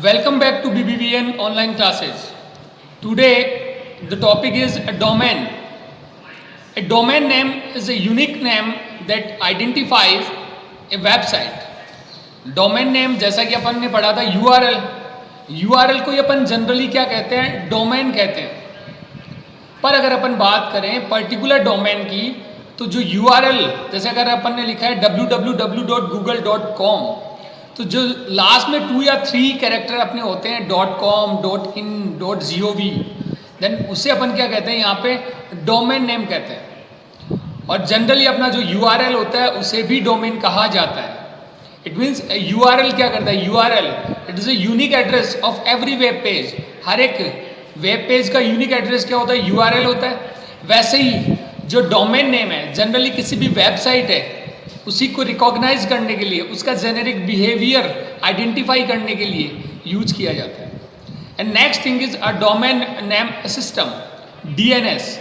Welcome back to BBVN online classes. Today the topic is a domain. A domain name is a unique name that identifies a website. Domain name जैसा कि अपन ने पढ़ा था URL को ही अपन generally क्या कहते हैं, डोमेन कहते हैं। पर अगर अपन बात करें पर्टिकुलर डोमेन की तो जो यूआरएल, जैसे अगर अपन ने लिखा है www.google.com, तो जो लास्ट में 2 या 3 कैरेक्टर अपने होते हैं .com, .in, .gov, देन उसे अपन क्या कहते हैं, यहाँ पे डोमेन नेम कहते हैं। और जनरली अपना जो यूआरएल होता है उसे भी डोमेन कहा जाता है। इट मीन्स यूआरएल क्या करता है, URL it is a unique address of every web page. हर एक वेब पेज का यूनिक एड्रेस क्या होता है, यूआरएल होता है। वैसे ही जो डोमेन नेम है जनरली किसी भी वेबसाइट है उसी को रिकॉग्नाइज करने के लिए, उसका जेनेरिक बिहेवियर आइडेंटिफाई करने के लिए यूज किया जाता है। And next thing is a domain name system, DNS,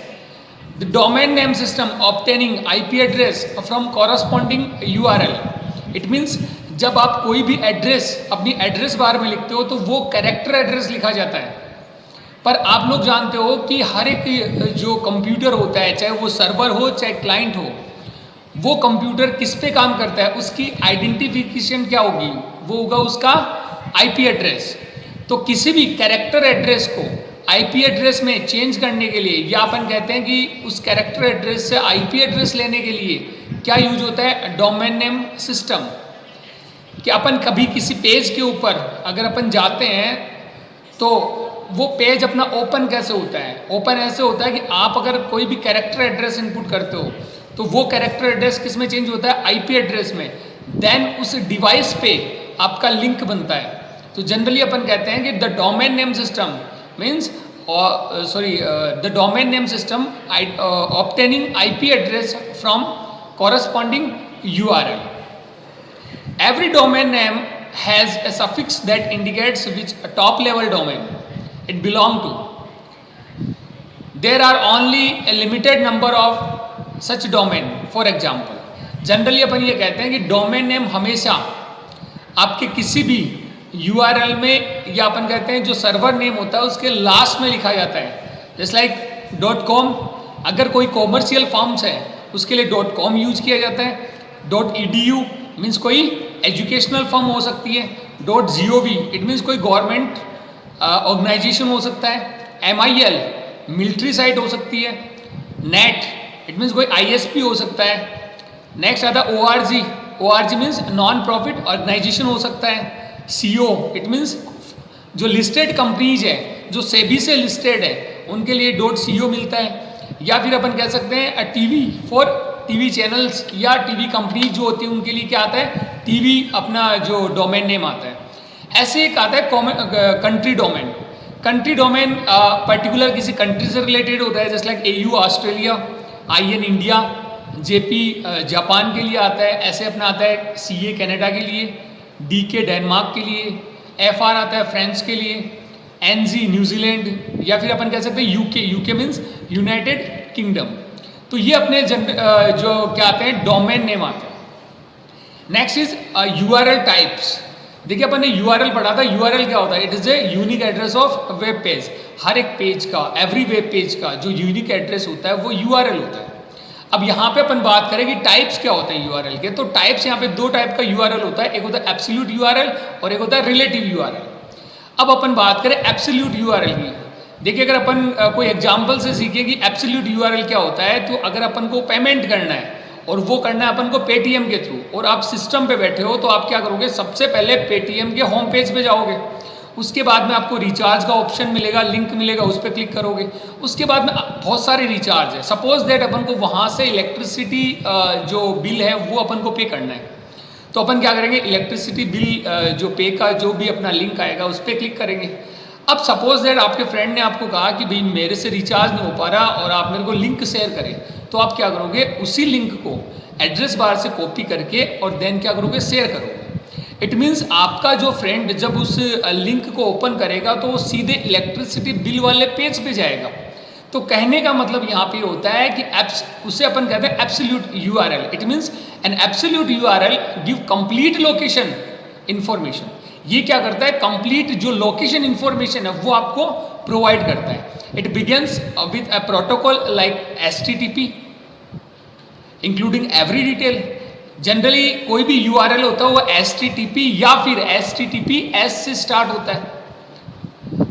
the domain name system obtaining IP address from corresponding URL. It means जब आप कोई भी एड्रेस अपनी एड्रेस बार में लिखते हो तो वो कैरेक्टर एड्रेस लिखा जाता है। पर आप लोग जानते हो कि हर एक जो कंप्यूटर होता है, चाहे वो सर्वर हो चाहे क्लाइंट हो, वो कंप्यूटर किस पे काम करता है, उसकी आइडेंटिफिकेशन क्या होगी, वो होगा उसका आईपी एड्रेस। तो किसी भी कैरेक्टर एड्रेस को आईपी एड्रेस में चेंज करने के लिए, या अपन कहते हैं कि उस कैरेक्टर एड्रेस से आईपी एड्रेस लेने के लिए क्या यूज होता है, डोमेन नेम सिस्टम। कि अपन कभी किसी पेज के ऊपर अगर अपन जाते हैं तो वो पेज अपना ओपन कैसे होता है, ओपन ऐसे होता है कि आप अगर कोई भी कैरेक्टर एड्रेस इनपुट करते हो तो वो कैरेक्टर एड्रेस किस में चेंज होता है, आईपी एड्रेस में। देन उस डिवाइस पे आपका लिंक बनता है। तो जनरली अपन कहते हैं कि the domain name system means the domain name system obtaining IP address from corresponding URL. Every domain name has a suffix that indicates which top level domain it belongs to. There are only a limited number of such domain. For example, generally अपन ये कहते हैं कि domain name हमेशा आपके किसी भी URL में, या अपन कहते हैं जो सर्वर नेम होता है उसके लास्ट में लिखा जाता है। जैसे लाइक .com, अगर कोई कॉमर्शियल फॉर्म्स है उसके लिए .com यूज किया जाता है। .edu मीन्स कोई एजुकेशनल फर्म हो सकती है। .gov इट मीन्स कोई गवर्नमेंट ऑर्गेनाइजेशन हो सकता है। MIL मिलिट्री साइट हो सकती है। नेट इट मीन्स कोई ISP हो सकता है। नेक्स्ट आता है ORG means non profit organisation हो सकता है। CO इट मीन्स जो लिस्टेड कंपनीज है, जो सेबी से लिस्टेड है, उनके लिए .co मिलता है। या फिर अपन कह सकते हैं टीवी फॉर टीवी चैनल्स, या टीवी कंपनी जो होती है उनके लिए क्या आता है, टीवी अपना जो डोमेन नेम आता है। ऐसे एक आता है country domain. Country domain particular किसी कंट्री से रिलेटेड होता है, जैसे like AU Australia, IN India, JP Japan के लिए आता है। ऐसे अपना आता है CA कनाडा के लिए, DK डेनमार्क के लिए, FR आता है फ्रांस के लिए, NG न्यूजीलैंड, या फिर अपन कह सकते हैं UK मीन्स यूनाइटेड किंगडम। तो ये अपने जो क्या आते हैं, डोमेन नेम आते हैं। Next is URL types. देखिए अपन ने URL पढ़ा था, URL क्या होता है, it is a unique address of web page. हर एक पेज का, एवरी वेब पेज का जो यूनिक एड्रेस होता है वो URL होता है। अब यहाँ पे अपन बात करें कि टाइप्स क्या होते हैं URL के, तो टाइप्स यहाँ पे 2 टाइप का URL होता है, एक होता है एब्सोल्यूट URL और एक होता है रिलेटिव URL। अब अपन बात करें एब्सोल्यूट URL की। देखिए अगर अपन कोई एग्जांपल से सीखें कि एब्सोल्यूट URL क्या होता है, तो अगर अपन को पेमेंट करना है और वो करना है अपन को पेटीएम के थ्रू, और आप सिस्टम पे बैठे हो, तो आप क्या करोगे, सबसे पहले पेटीएम के होम पेज पे जाओगे। उसके बाद में आपको रिचार्ज का ऑप्शन मिलेगा, लिंक मिलेगा, उस पर क्लिक करोगे। उसके बाद में बहुत सारे रिचार्ज है। सपोज दैट अपन को वहाँ से इलेक्ट्रिसिटी जो बिल है वो अपन को पे करना है, तो अपन क्या करेंगे, इलेक्ट्रिसिटी बिल जो पे का जो भी अपना लिंक आएगा उस पर क्लिक करेंगे। अब सपोज दैट आपके फ्रेंड ने आपको कहा कि भाई मेरे से रिचार्ज नहीं हो पा रहा और आप मेरे को लिंक शेयर करें, तो आप क्या करोगे, उसी लिंक को एड्रेस बार से कॉपी करके और देन क्या करोगे, शेयर करोगे। इट मीन्स आपका जो फ्रेंड जब उस लिंक को ओपन करेगा तो वो सीधे इलेक्ट्रिसिटी बिल वाले पेज पे जाएगा। तो कहने का मतलब यहाँ पे होता है कि उसे अपन कहते हैं absolute URL। It means an absolute URL give complete location information. ये क्या करता है, कंप्लीट जो लोकेशन इंफॉर्मेशन है वो आपको प्रोवाइड करता है. It begins with a protocol like HTTP including every detail. Generally कोई भी URL होता है वो HTTP या फिर HTTPS से स्टार्ट होता है.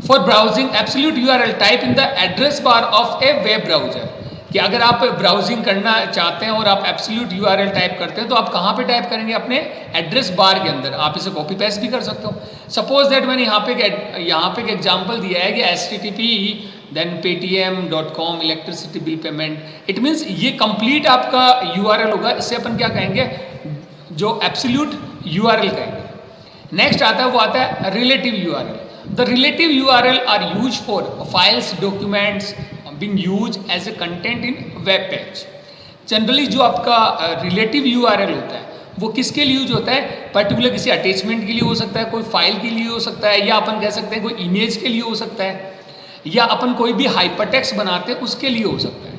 For browsing absolute URL type in the address bar of A web browser. कि अगर आप ब्राउजिंग करना चाहते हैं और आप एब्सोल्यूट URL टाइप करते हैं तो आप कहाँ पे टाइप करेंगे, अपने एड्रेस बार के अंदर. आप इसे कॉपी पेस्ट भी कर सकते हो. सपोज दैट मैंने यहाँ पे एक एग्जांपल दिया है कि HTTP then paytm.com electricity bill payment. It means ये कंप्लीट आपका URL होगा. इससे अपन क्या कहेंगे, जो एब्सोल्यूट URL कहेंगे. नेक्स्ट आता है, वो आता है relative URL. The relative URL are used for files, documents being used as a content in web page. Generally जो आपका रिलेटिव URL होता है वो किसके लिए यूज होता है, पर्टिकुलर किसी अटैचमेंट के लिए हो सकता है, कोई फाइल के लिए हो सकता है, या अपन कह सकते हैं कोई इमेज के लिए हो सकता है, या अपन कोई भी हाइपरटेक्स्ट बनाते हैं उसके लिए हो सकता है.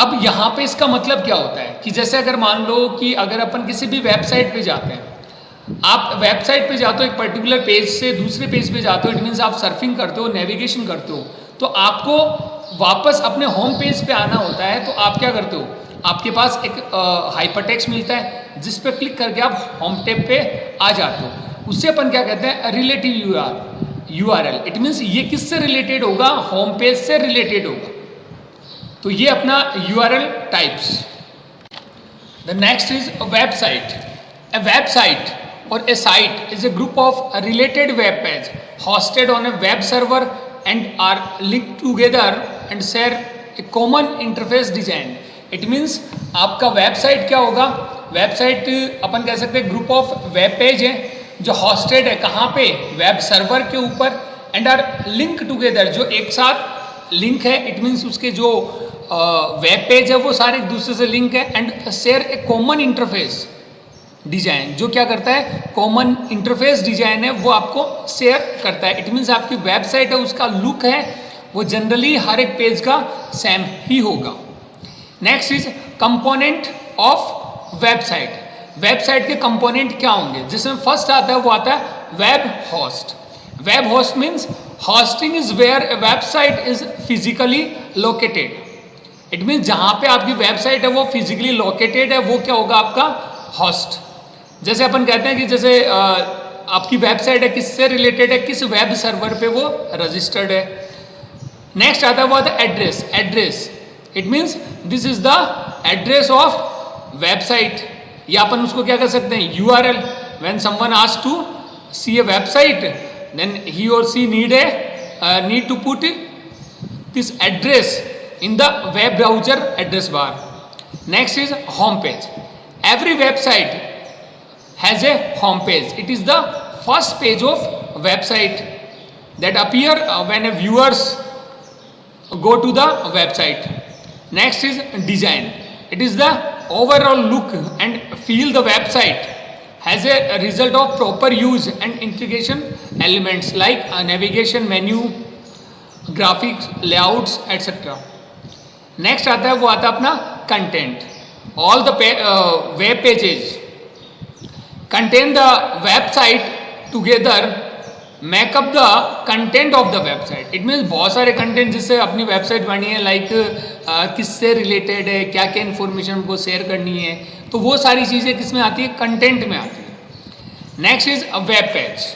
अब यहाँ पे इसका मतलब क्या होता है कि जैसे अगर मान लो कि अगर अपन किसी भी वेबसाइट पे जाते हैं, आप वेबसाइट पे जाते हो, एक पर्टिकुलर पेज से दूसरे पेज पे जाते हो, इट मीन्स आप सर्फिंग करते हो, नेविगेशन करते हो, तो आपको वापस अपने होम पेज पे आना होता है. तो आप क्या करते हो, आपके पास एक हाइपरटेक्स्ट मिलता है जिस पे क्लिक करके आप होम टेब पे आ जाते हो. उससे अपन क्या कहते हैं, रिलेटिव URL. इट मीन्स ये किससे रिलेटेड होगा, होम पेज से रिलेटेड होगा. तो ये अपना URL types. The next is website. A website or a site is a group of related web pages hosted on a web server and are linked together and share a common interface design. It means आपका website क्या होगा, website अपन कह सकते हैं group of web page है जो hosted है कहाँ पे, वेब सर्वर के ऊपर, एंड आर लिंक टुगेदर, जो एक साथ लिंक है. इट मीन्स उसके जो वेब पेज है वो सारे एक दूसरे से लिंक है. And share A common interface design, जो क्या करता है, कॉमन इंटरफेस डिजाइन है वो आपको शेयर करता है. इट मीन्स आपकी वेबसाइट है उसका लुक है वो जनरली हर एक पेज का सेम ही होगा. Next is component of website. Website के कंपोनेंट क्या होंगे, जिसमें फर्स्ट आता है वो आता है web host. Web host means hosting is where a website is physically located. It means जहाँ पे आपकी वेबसाइट है वो फिजिकली लोकेटेड है वो क्या होगा, आपका होस्ट. जैसे अपन कहते हैं कि जैसे आपकी वेबसाइट है किससे रिलेटेड है, किस वेब सर्वर पे वो रजिस्टर्ड है. नेक्स्ट आता है वो आता है address. Address it means this is the address of website, या अपन उसको क्या कर सकते हैं, URL. When someone asks to see a website then he or she need to put this address in the web browser address bar. Next is home page. Every website has a home page. It is the first page of website that appear when a viewers go to the website. Next is design. It is the overall look and feel the website has a result of proper use and integration elements like a navigation menu, graphics, layouts, etc. Next आता है वो आता है अपना content. All the web pages contain the website together make up the content of the website. It means बहुत सारे content जिससे अपनी वेबसाइट बनी है, लाइक किससे रिलेटेड है, क्या क्या इन्फॉर्मेशन को शेयर करनी है, तो वो सारी चीज़ें किस में आती है, कंटेंट में आती है. Next is a web page.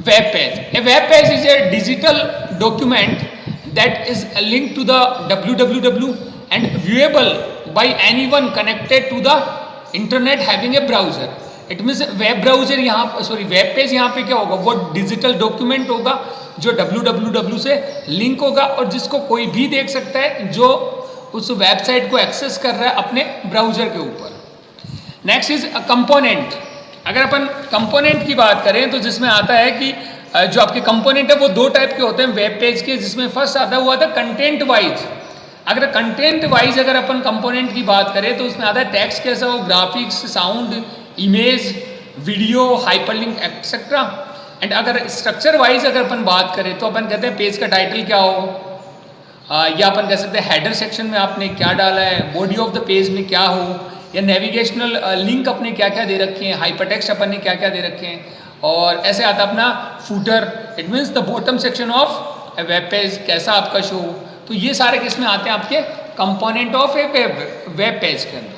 Web page. A web page is a digital document that is linked to the www and viewable by anyone connected to the internet having a browser. It means web browser यहाँ web page यहाँ पे क्या होगा, वो digital document होगा जो www से link होगा और जिसको कोई भी देख सकता है जो उस वेबसाइट को एक्सेस कर रहा है अपने ब्राउजर के ऊपर. Next is component. अगर अपन कंपोनेंट की बात करें तो जिसमें आता है कि जो आपके कंपोनेंट है वो दो टाइप के होते हैं वेब पेज के, जिसमें फर्स्ट आता है वो आता है कंटेंट वाइज. अगर कंटेंट वाइज अगर अपन कंपोनेंट की बात करें तो उसमें आता है टेक्स्ट कैसा हो, graphics, sound, image, video, hyperlink etcetera. And अगर स्ट्रक्चर वाइज अगर अपन बात करें तो अपन कहते हैं पेज का टाइटल क्या हो, या अपन कह सकते हैं हेडर सेक्शन में आपने क्या डाला है, बॉडी ऑफ द पेज में क्या हो, या नेविगेशनल लिंक अपने क्या क्या दे रखे हैं, हाइपरटेक्स्ट अपन ने क्या क्या दे रखे हैं, और ऐसे आता अपना footer, it means the bottom section of A web page, कैसा आपका शो। तो ये सारे किस में आते हैं, आपके component of A web page के अंदर।